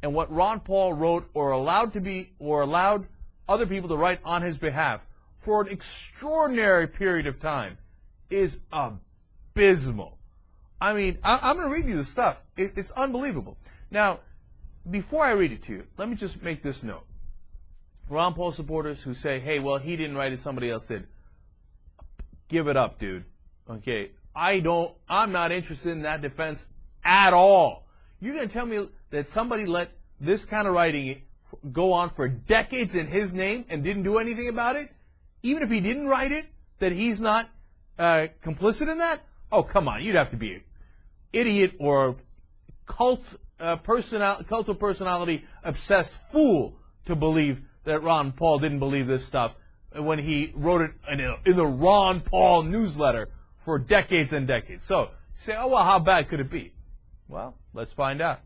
and what Ron Paul wrote or allowed other people to write on his behalf for an extraordinary period of time is abysmal. I mean, I'm going to read you the stuff. It's unbelievable. Now, before I read it to you, let me just make this note. Ron Paul supporters who say, hey, well, he didn't write it, somebody else did. Give it up, dude. Okay? I'm not interested in that defense at all. You're going to tell me that somebody let this kind of writing go on for decades in his name and didn't do anything about it? Even if he didn't write it, that he's not complicit in that? Oh, come on. You'd have to be an idiot or cult of personality obsessed fool to believe that Ron Paul didn't believe this stuff when he wrote it in the Ron Paul newsletter for decades and decades. So, you say, oh, well, how bad could it be? Well, let's find out.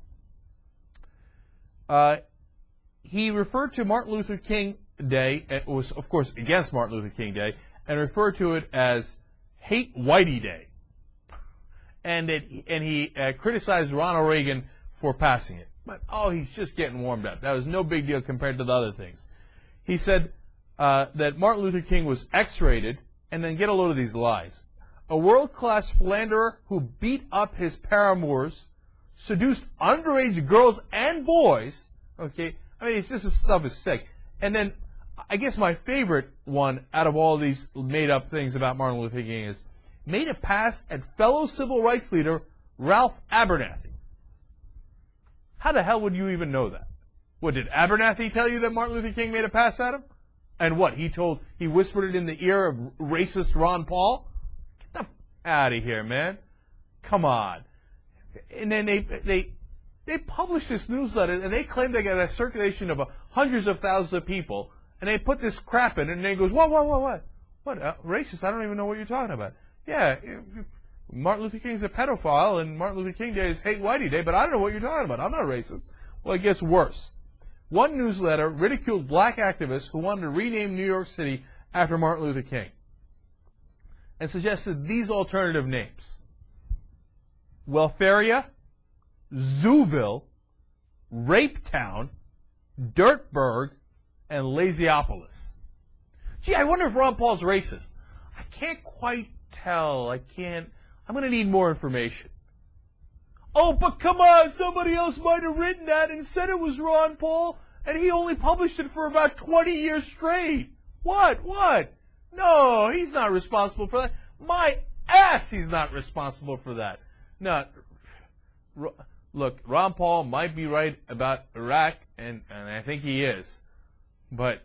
He referred to Martin Luther King Day, it was, of course, against Martin Luther King Day, and referred to it as Hate Whitey Day. And he criticized Ronald Reagan for passing it. But, oh, he's just getting warmed up. That was no big deal compared to the other things. He said that Martin Luther King was X-rated, and then get a load of these lies. A world-class philanderer who beat up his paramours, seduced underage girls and boys. Okay, I mean, it's just this stuff is sick. And then, I guess my favorite one out of all these made-up things about Martin Luther King is made a pass at fellow civil rights leader Ralph Abernathy. How the hell would you even know that? What, did Abernathy tell you that Martin Luther King made a pass at him? And what, he whispered it in the ear of racist Ron Paul? Get the f out of here, man. Come on. And then they published this newsletter, and they claim they got a circulation of hundreds of thousands of people, and they put this crap in, and then he goes, what? What, racist? I don't even know what you're talking about. Yeah, Martin Luther King's a pedophile, and Martin Luther King Day is Hate Whitey Day, but I don't know what you're talking about. I'm not racist. Well, it gets worse. One newsletter ridiculed black activists who wanted to rename New York City after Martin Luther King and suggested these alternative names: Welfaria, Zooville, Rape Town, Dirtburg, and Lazyopolis. Gee, I wonder if Ron Paul's racist. I can't quite tell. I'm going to need more information. Oh, but come on, somebody else might have written that and said it was Ron Paul, and he only published it for about 20 years straight. What? No, he's not responsible for that. My ass, he's not responsible for that. No, look, Ron Paul might be right about Iraq, and I think he is, but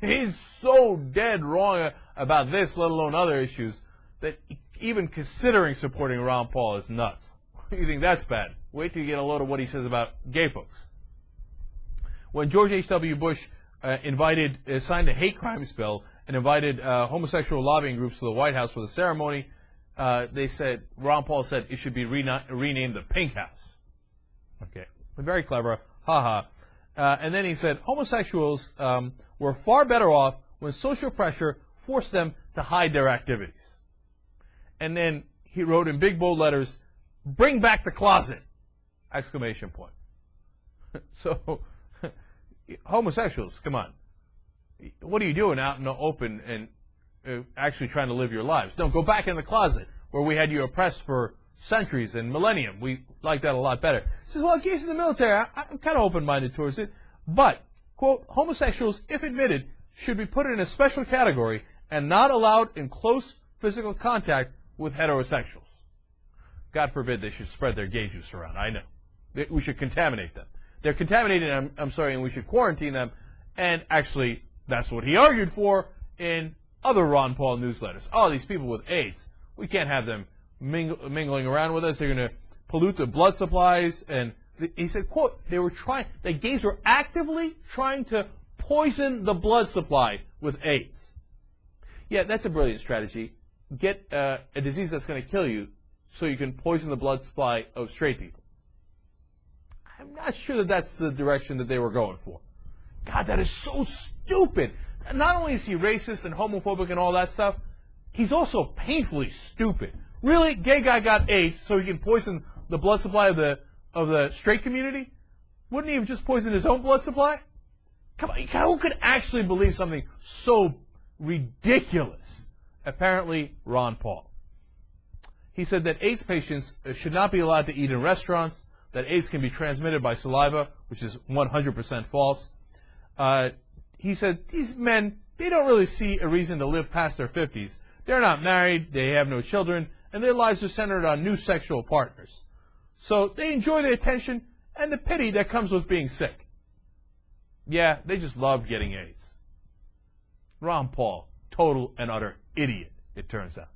he's so dead wrong about this, let alone other issues, that even considering supporting Ron Paul is nuts. You think that's bad? Wait till you get a load of what he says about gay folks. When George H.W. Bush signed a hate crimes bill and invited homosexual lobbying groups to the White House for the ceremony, Ron Paul said it should be renamed the Pink House. Okay, very clever, haha. And then he said homosexuals were far better off when social pressure forced them to hide their activities. And then he wrote in big bold letters, "Bring back the closet!" Exclamation point. So, homosexuals, come on. What are you doing out in the open and actually trying to live your lives? Don't go back in the closet where we had you oppressed for centuries and millennium. We like that a lot better. He says, well, in case of the military, I'm kind of open-minded towards it. But, quote, homosexuals, if admitted, should be put in a special category and not allowed in close physical contact with heterosexuals. God forbid they should spread their gay juice around. I know. We should contaminate them. They're contaminated, and we should quarantine them. And actually, that's what he argued for in other Ron Paul newsletters. Oh, these people with AIDS, we can't have them mingling around with us. They're going to pollute the blood supplies. And he said, quote, the gays were actively trying to poison the blood supply with AIDS. Yeah, that's a brilliant strategy. Get a disease that's going to kill you so you can poison the blood supply of straight people. I'm not sure that that's the direction that they were going for. God, that is so stupid. Not only is he racist and homophobic and all that stuff, he's also painfully stupid. Really, gay guy got AIDS so he can poison the blood supply of the straight community? Wouldn't he have just poisoned his own blood supply? Come on, who could actually believe something so ridiculous? Apparently, Ron Paul. He said that AIDS patients should not be allowed to eat in restaurants, that AIDS can be transmitted by saliva, which is 100% false. He said these men, they don't really see a reason to live past their 50s. They're not married, they have no children, and their lives are centered on new sexual partners. So they enjoy the attention and the pity that comes with being sick. Yeah, they just love getting AIDS. Ron Paul, total and utter idiot, it turns out.